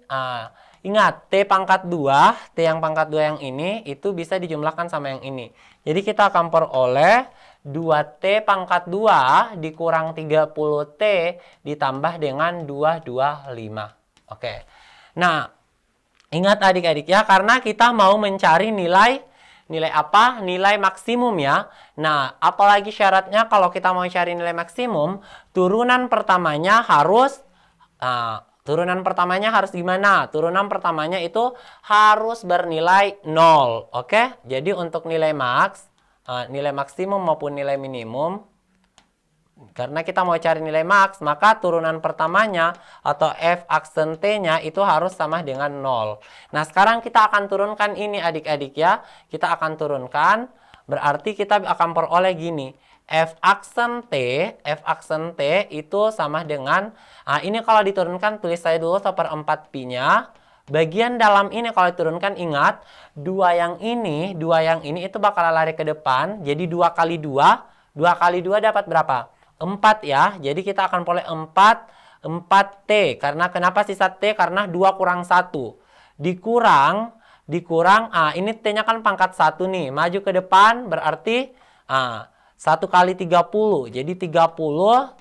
Ingat, T pangkat 2, T yang pangkat 2 yang ini, itu bisa dijumlahkan sama yang ini. Jadi kita akan peroleh 2T pangkat 2 dikurang 30T ditambah dengan 225. Oke, nah ingat adik-adik ya, karena kita mau mencari nilai apa? Nilai maksimum ya. Nah, apalagi syaratnya kalau kita mau cari nilai maksimum, turunan pertamanya harus gimana? Turunan pertamanya itu harus bernilai 0. Oke? Jadi untuk nilai nilai maksimum maupun nilai minimum, karena kita mau cari nilai max, maka turunan pertamanya atau F aksen T-nya itu harus sama dengan 0. Nah, sekarang kita akan turunkan ini adik-adik ya. Kita akan turunkan, berarti kita akan peroleh gini. F aksen T itu sama dengan, ini kalau diturunkan tulis saya dulu 1/4 Pi-nya. Bagian dalam ini kalau diturunkan ingat, dua yang ini itu bakal lari ke depan. Jadi 2 kali 2 dapat berapa? 4 ya. Jadi kita akan peroleh 4T. Karena kenapa sisa T? Karena 2 kurang 1. Dikurang, ini T-nya kan pangkat 1 nih. Maju ke depan berarti 1 kali 30. Jadi 30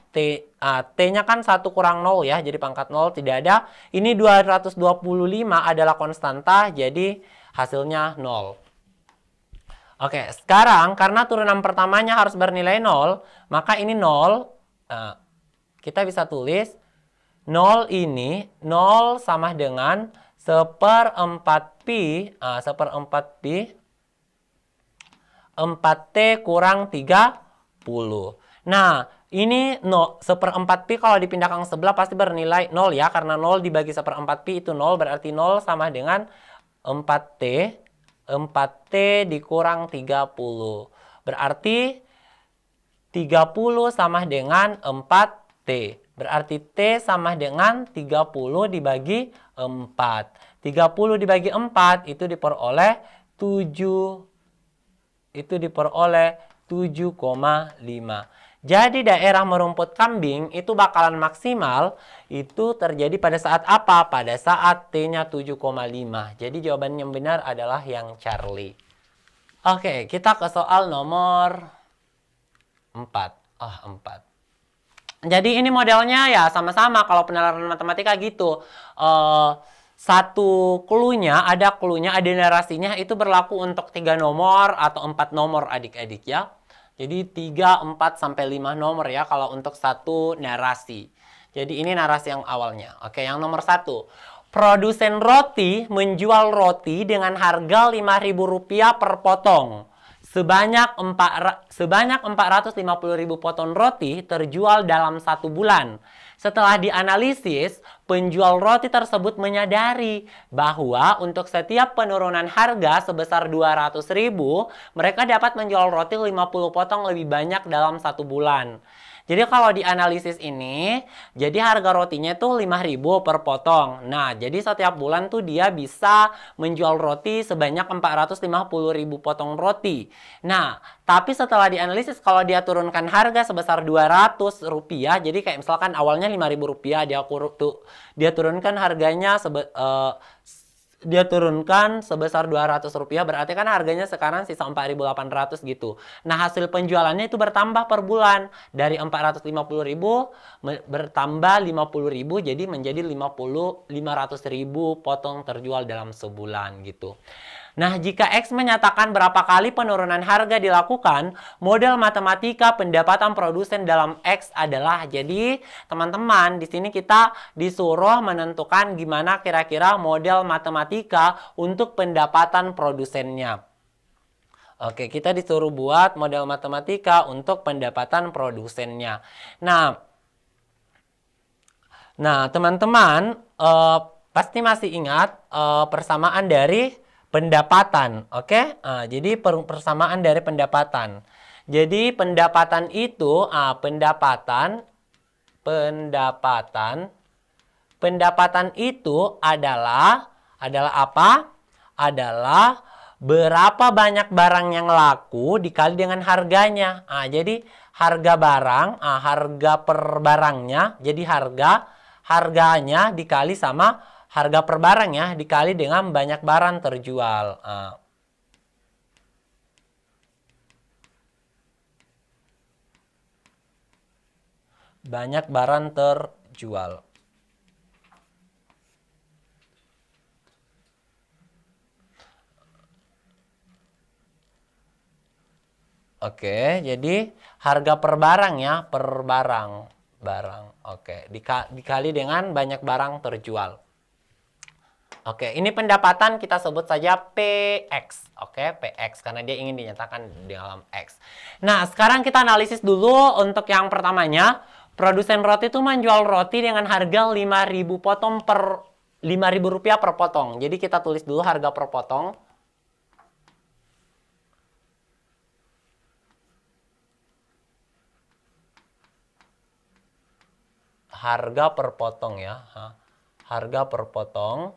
T-nya kan 1 kurang 0 ya. Jadi pangkat 0 tidak ada. Ini 225 adalah konstanta. Jadi hasilnya 0. Oke, sekarang karena turunan pertamanya harus bernilai 0, maka ini 0. Kita bisa tulis 0 ini, 0 sama dengan 1/4 Pi, 1/4 Pi, 4T kurang 30. Nah, ini 1/4 Pi kalau dipindahkan ke sebelah pasti bernilai 0 ya. Karena 0 dibagi 1/4 Pi itu 0, berarti 0 sama dengan 4T. 4T dikurang 30. Berarti 30 sama dengan 4T. Berarti T sama dengan 30 dibagi 4. 30 dibagi 4 itu diperoleh 7,5. Jadi daerah merumput kambing itu bakalan maksimal itu terjadi pada saat apa? Pada saat T-nya 7,5. Jadi jawaban yang benar adalah yang Charlie. Oke, kita ke soal nomor 4. 4. Jadi ini modelnya ya sama-sama kalau penalaran matematika gitu. Satu clue-nya, ada narasinya itu berlaku untuk 3 nomor atau 4 nomor adik-adik ya. Jadi 3, 4, sampai 5 nomor ya kalau untuk satu narasi. Jadi ini narasi yang awalnya. Oke, yang nomor 1. Produsen roti menjual roti dengan harga Rp5.000 per potong. Sebanyak 450.000 potong roti terjual dalam 1 bulan. Setelah dianalisis, penjual roti tersebut menyadari bahwa untuk setiap penurunan harga sebesar 200.000, mereka dapat menjual roti 50 potong lebih banyak dalam 1 bulan. Jadi kalau dianalisis ini, jadi harga rotinya tuh 5.000 per potong. Nah, jadi setiap bulan tuh dia bisa menjual roti sebanyak 450.000 potong roti. Nah, tapi setelah dianalisis kalau dia turunkan harga sebesar Rp200, jadi kayak misalkan awalnya Rp5.000, dia turunkan harganya sebesar Rp200, berarti kan harganya sekarang sisa 4.800 gitu. Nah, hasil penjualannya itu bertambah per bulan. Dari 450.000 bertambah 50.000, jadi menjadi 500.000 potong terjual dalam sebulan gitu. Nah, jika X menyatakan berapa kali penurunan harga dilakukan, model matematika pendapatan produsen dalam X adalah. Jadi, teman-teman, di sini kita disuruh menentukan gimana kira-kira model matematika untuk pendapatan produsennya. Oke, kita disuruh buat model matematika untuk pendapatan produsennya. Nah, teman-teman, pasti masih ingat persamaan dari pendapatan, oke? Jadi persamaan dari pendapatan. Jadi pendapatan itu pendapatan itu adalah apa? Adalah berapa banyak barang yang laku dikali dengan harganya. Jadi harga barang, harga per barangnya, jadi harganya dikali sama harga per barangnya dikali dengan banyak barang terjual. Banyak barang terjual. Oke, jadi harga per barang ya, per barang. Oke, dikali dengan banyak barang terjual. Oke, ini pendapatan kita sebut saja PX. Oke, PX karena dia ingin dinyatakan di dalam X. Nah, sekarang kita analisis dulu untuk yang pertamanya. Produsen roti itu menjual roti dengan harga 5.000 potong per Rp5.000 per potong. Jadi kita tulis dulu harga per potong. Harga per potong ya. Harga per potong.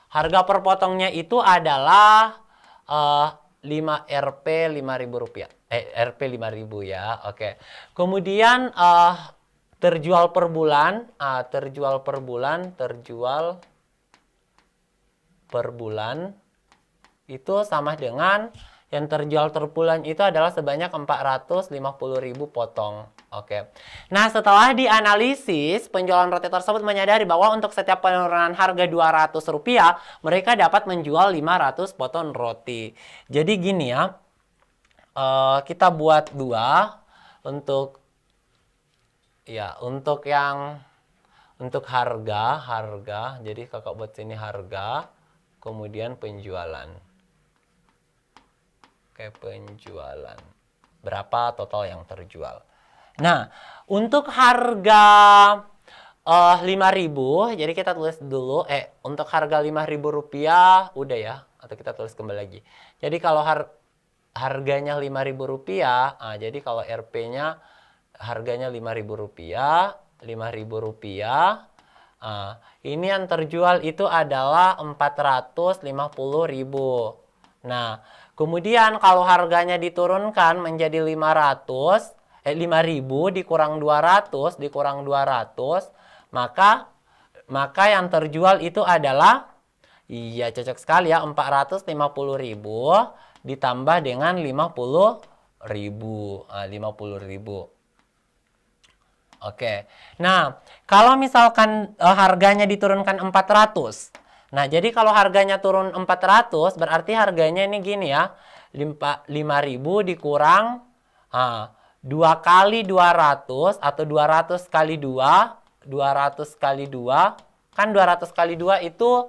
Harga per potongnya itu adalah 5 Rp 5.000. Rp 5.000 ya. Oke. Kemudian terjual per bulan, terjual per bulan itu sama dengan yang terjual per bulan itu adalah sebanyak 450.000 potong. Oke. Nah, setelah dianalisis, penjualan roti tersebut menyadari bahwa untuk setiap penurunan harga Rp200, mereka dapat menjual 500 potong roti. Jadi gini ya, kita buat dua untuk harga. Jadi kakak buat sini harga, kemudian penjualan. Oke, penjualan. Berapa total yang terjual? Nah, untuk harga 5.000, jadi kita tulis dulu, untuk harga Rp5.000 udah ya, atau kita tulis kembali lagi. Jadi kalau harganya Rp5.000, jadi kalau Rp-nya harganya Rp5.000, ini yang terjual itu adalah 450.000. Nah, kemudian kalau harganya diturunkan menjadi 5.000 dikurang 200, maka yang terjual itu adalah, iya cocok sekali ya, 450.000 ditambah dengan 50.000. Oke. Nah, kalau misalkan harganya diturunkan 400. Nah, jadi kalau harganya turun 400 berarti harganya ini gini ya. 5.000 dikurang 2 kali 200 atau 200 kali 2 kan 200 kali 2 itu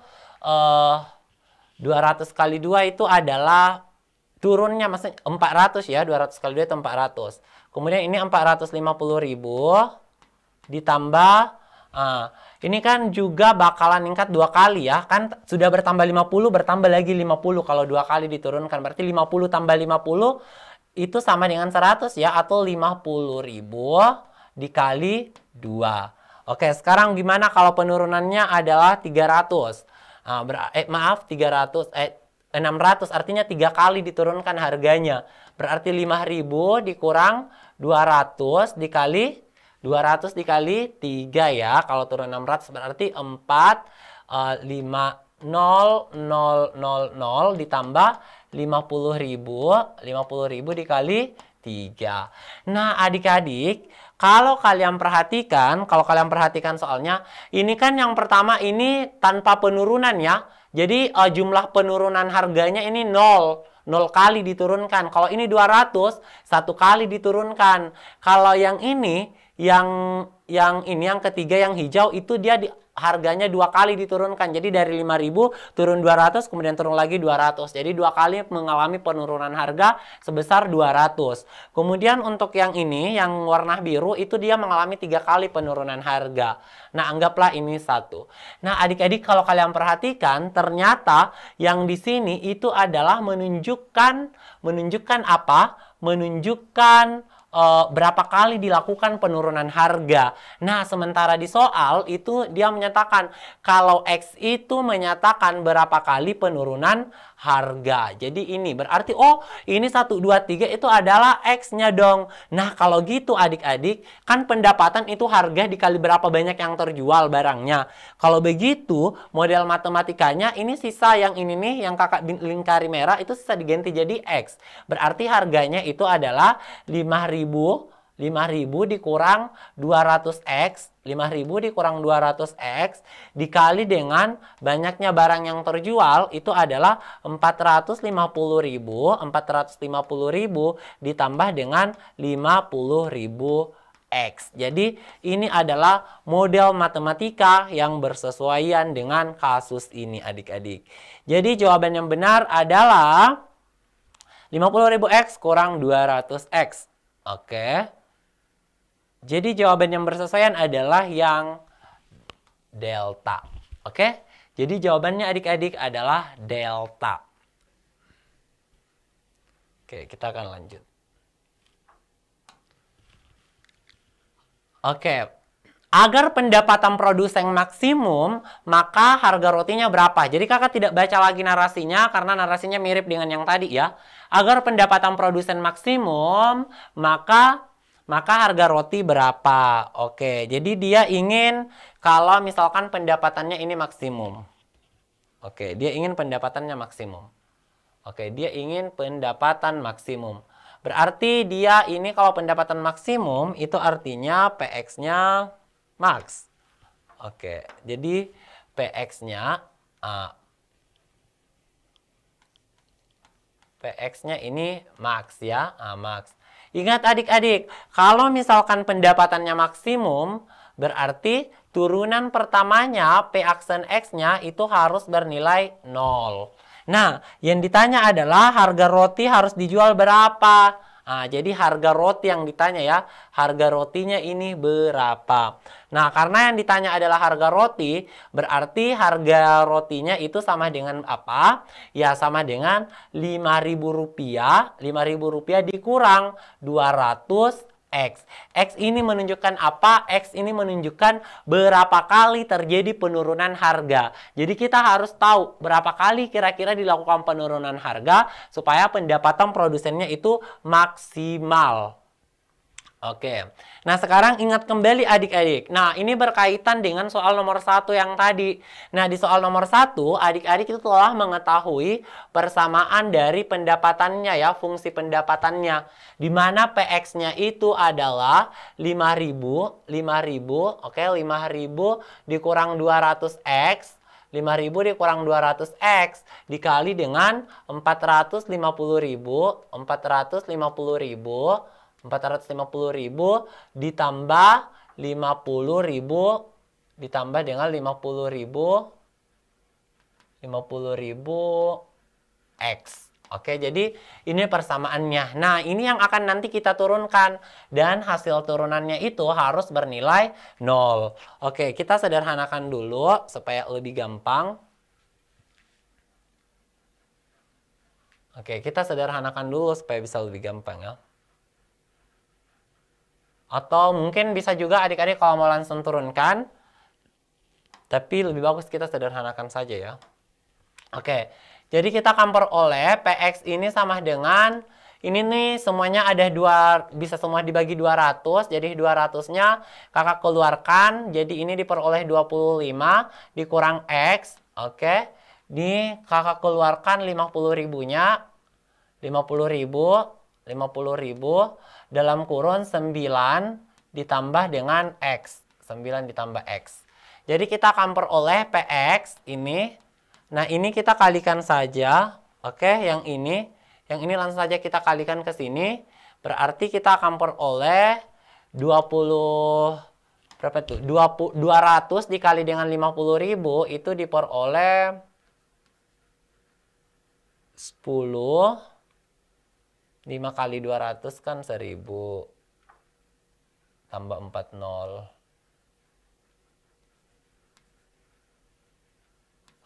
200 kali 2 itu adalah turunnya, maksudnya 400 ya, 200 kali 2 itu 400. Kemudian ini 450.000 ditambah ini kan juga bakalan meningkat 2 kali ya, kan sudah bertambah 50, bertambah lagi 50 kalau 2 kali diturunkan, berarti 50 tambah 50 itu sama dengan 100 ya, atau 50.000 dikali 2. Oke, sekarang gimana kalau penurunannya adalah 300? 600, artinya 3 kali diturunkan harganya. Berarti 5.000 dikurang 200 dikali 3 ya. Kalau turun 600 berarti 4, 5, 0, ditambah 50.000 dikali 3. Nah, adik-adik, kalau kalian perhatikan soalnya, ini kan yang pertama ini tanpa penurunan ya. Jadi jumlah penurunan harganya ini 0. 0 kali diturunkan. Kalau ini 200, 1 kali diturunkan. Kalau yang ini, yang ketiga yang hijau itu dia harganya 2 kali diturunkan. Jadi dari 5.000 turun 200, kemudian turun lagi 200. Jadi 2 kali mengalami penurunan harga sebesar 200. Kemudian untuk yang ini, yang warna biru, itu dia mengalami 3 kali penurunan harga. Nah, anggaplah ini 1. Nah, adik-adik kalau kalian perhatikan, ternyata yang di sini itu adalah menunjukkan apa? Menunjukkan berapa kali dilakukan penurunan harga. Nah, sementara di soal itu dia menyatakan kalau X itu menyatakan berapa kali penurunan harga. Jadi ini berarti ini 1, 2, 3 itu adalah X-nya dong. Nah, kalau gitu adik-adik, kan pendapatan itu harga dikali berapa banyak yang terjual barangnya. Kalau begitu, model matematikanya ini sisa yang ini nih, yang kakak lingkari merah itu sisa diganti jadi X. Berarti harganya itu adalah 5.000 dikurang 200X, 5.000 dikurang 200X dikali dengan banyaknya barang yang terjual itu adalah 450.000 ditambah dengan 50.000X. Jadi ini adalah model matematika yang bersesuaian dengan kasus ini adik-adik. Jadi jawaban yang benar adalah 50.000X kurang 200X. Oke. Jadi jawaban yang bersesuaian adalah yang delta. Oke? Jadi jawabannya adik-adik adalah delta. Oke, kita akan lanjut. Oke. Agar pendapatan produsen maksimum, maka harga rotinya berapa? Jadi kakak tidak baca lagi narasinya karena narasinya mirip dengan yang tadi ya. Agar pendapatan produsen maksimum, maka harga roti berapa? Oke, jadi dia ingin kalau misalkan pendapatannya ini maksimum. Oke, dia ingin pendapatannya maksimum. Oke, dia ingin pendapatan maksimum. Berarti dia ini kalau pendapatan maksimum itu artinya PX-nya max. Oke, jadi PX-nya ini max ya, max. Ingat adik-adik, kalau misalkan pendapatannya maksimum, berarti turunan pertamanya P aksen X-nya itu harus bernilai 0. Nah, yang ditanya adalah harga roti harus dijual berapa? Nah, jadi harga roti yang ditanya ya, harga rotinya ini berapa? Nah, karena yang ditanya adalah harga roti, berarti harga rotinya itu sama dengan apa? Ya, sama dengan Rp5.000. Rp5.000 dikurang 200X. X ini menunjukkan apa? X ini menunjukkan berapa kali terjadi penurunan harga. Jadi kita harus tahu berapa kali kira-kira dilakukan penurunan harga supaya pendapatan produsennya itu maksimal. Oke, nah sekarang ingat kembali adik-adik. Nah ini berkaitan dengan soal nomor 1 yang tadi. Nah di soal nomor 1 adik-adik itu telah mengetahui persamaan dari pendapatannya ya, fungsi pendapatannya. Di mana PX-nya itu adalah 5.000, oke 5.000 dikurang 200X. 5.000 dikurang 200X dikali dengan 450.000 ditambah 50.000 ditambah dengan 50.000X. Oke, jadi ini persamaannya. Nah, ini yang akan nanti kita turunkan. Dan hasil turunannya itu harus bernilai 0. Oke, kita sederhanakan dulu supaya lebih gampang. Oke, kita sederhanakan dulu supaya bisa lebih gampang ya. Atau mungkin bisa juga adik-adik kalau mau langsung turunkan. Tapi lebih bagus kita sederhanakan saja ya. Oke, jadi kita akan peroleh PX ini sama dengan, ini nih semuanya ada bisa semua dibagi 200. Jadi 200-nya kakak keluarkan. Jadi ini diperoleh 25 dikurang X. Oke, ini kakak keluarkan 50.000-nya. 50.000 dalam kurun 9 ditambah dengan X. 9 ditambah X. Jadi kita akan peroleh PX ini Nah, ini kita kalikan saja. Oke, yang ini langsung saja kita kalikan ke sini. Berarti kita akan peroleh 20 berapa tuh? 200 dikali dengan 50.000 itu diperoleh 10. 5 kali 200 kan 1000. Tambah 40.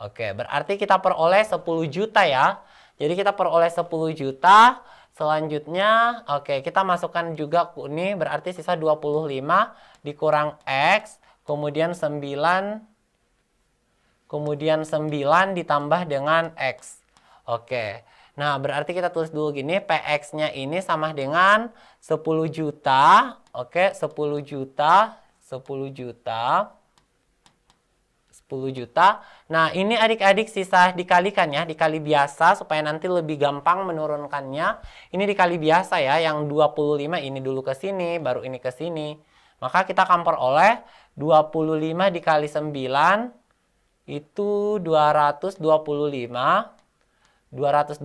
Oke, berarti kita peroleh 10 juta ya. Jadi kita peroleh 10 juta. Selanjutnya, oke, kita masukkan juga ini berarti sisa 25 dikurang X, kemudian 9 ditambah dengan X. Oke. Nah, berarti kita tulis dulu gini, PX-nya ini sama dengan 10 juta. Oke, 10 juta. 10 juta. Nah, ini adik-adik sisa dikalikan ya, dikali biasa supaya nanti lebih gampang menurunkannya. Ini dikali biasa ya, yang 25 ini dulu ke sini, baru ini ke sini. Maka kita akan peroleh 25 dikali 9 itu 225. 225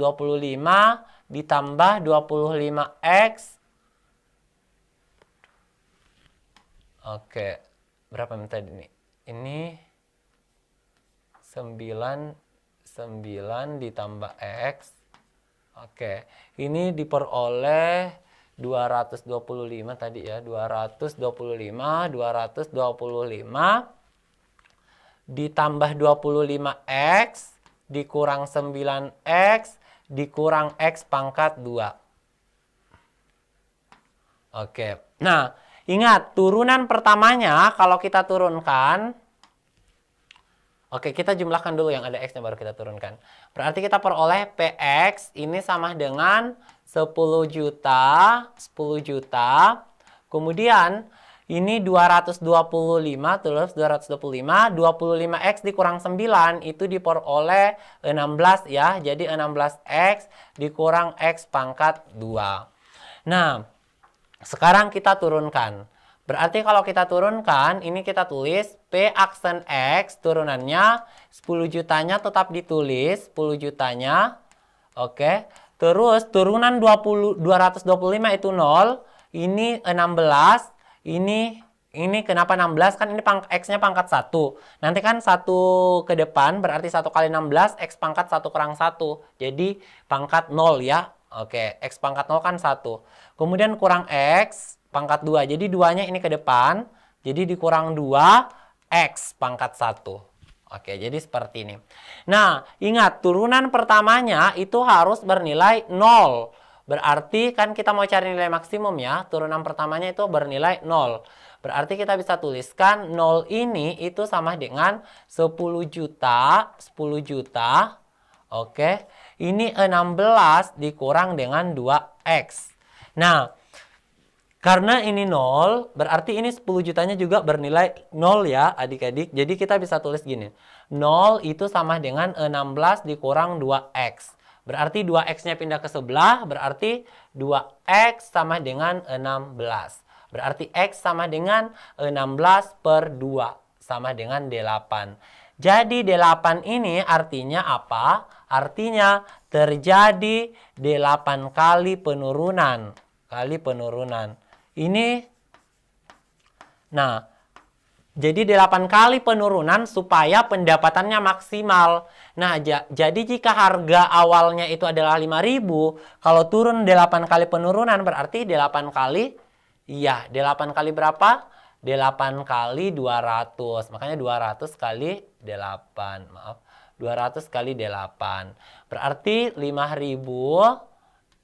ditambah 25X. Oke, berapa tadi ini? Ini 9 ditambah X. Oke, ini diperoleh 225 tadi ya. 225 ditambah 25X dikurang 9X dikurang X pangkat 2. Oke. Nah, ingat turunan pertamanya kalau kita turunkan. Oke, kita jumlahkan dulu yang ada X-nya baru kita turunkan. Berarti kita peroleh PX ini sama dengan 10 juta. Kemudian ini 225 terus 225, 25X dikurang 9 itu diperoleh 16 ya. Jadi 16X dikurang X pangkat 2. Nah, sekarang kita turunkan. Berarti kalau kita turunkan, ini kita tulis P aksen X turunannya 10 jutanya tetap ditulis 10 jutanya. Oke. Terus turunan 225 itu 0, ini 16. Ini kenapa 16? Kan ini X-nya pangkat 1. Nanti kan 1 ke depan berarti 1 kali 16 X pangkat 1 kurang 1. Jadi pangkat 0 ya. Oke, X pangkat 0 kan 1. Kemudian kurang X pangkat 2. Jadi 2-nya ini ke depan. Jadi dikurang 2 X pangkat 1. Oke, jadi seperti ini. Nah, ingat turunan pertamanya itu harus bernilai 0. Berarti kan kita mau cari nilai maksimum ya. Turunan pertamanya itu bernilai 0. Berarti kita bisa tuliskan 0 ini itu sama dengan 10 juta. Oke. Ini 16 dikurang dengan 2X. Nah, karena ini 0, berarti ini 10 jutanya juga bernilai 0 ya adik-adik. Jadi kita bisa tulis gini. 0 itu sama dengan 16 dikurang 2X. Berarti 2X-nya pindah ke sebelah, berarti 2X sama dengan 16. Berarti X sama dengan 16 per 2, sama dengan 8. Jadi 8 ini artinya apa? Artinya terjadi 8 kali penurunan. Ini, nah, jadi 8 kali penurunan supaya pendapatannya maksimal. Nah, jadi jika harga awalnya itu adalah 5.000, kalau turun 8 kali penurunan berarti 8 kali, iya, 8 kali berapa? 8 kali 200. Makanya 200 kali 8, maaf. 200 kali 8. Berarti 5.000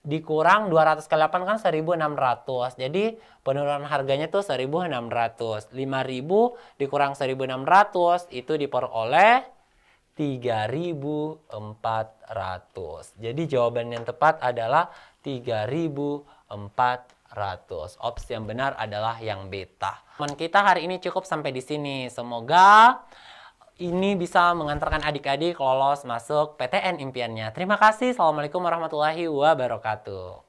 dikurang 200 kali 8 kan 1.600. Jadi penurunan harganya tuh 1.600. 5.000 dikurang 1.600 itu diperoleh 3.400. Jadi jawaban yang tepat adalah 3.400. Opsi yang benar adalah yang beta. Teman kita hari ini cukup sampai di sini. Semoga ini bisa mengantarkan adik-adik lolos masuk PTN impiannya. Terima kasih. Assalamualaikum warahmatullahi wabarakatuh.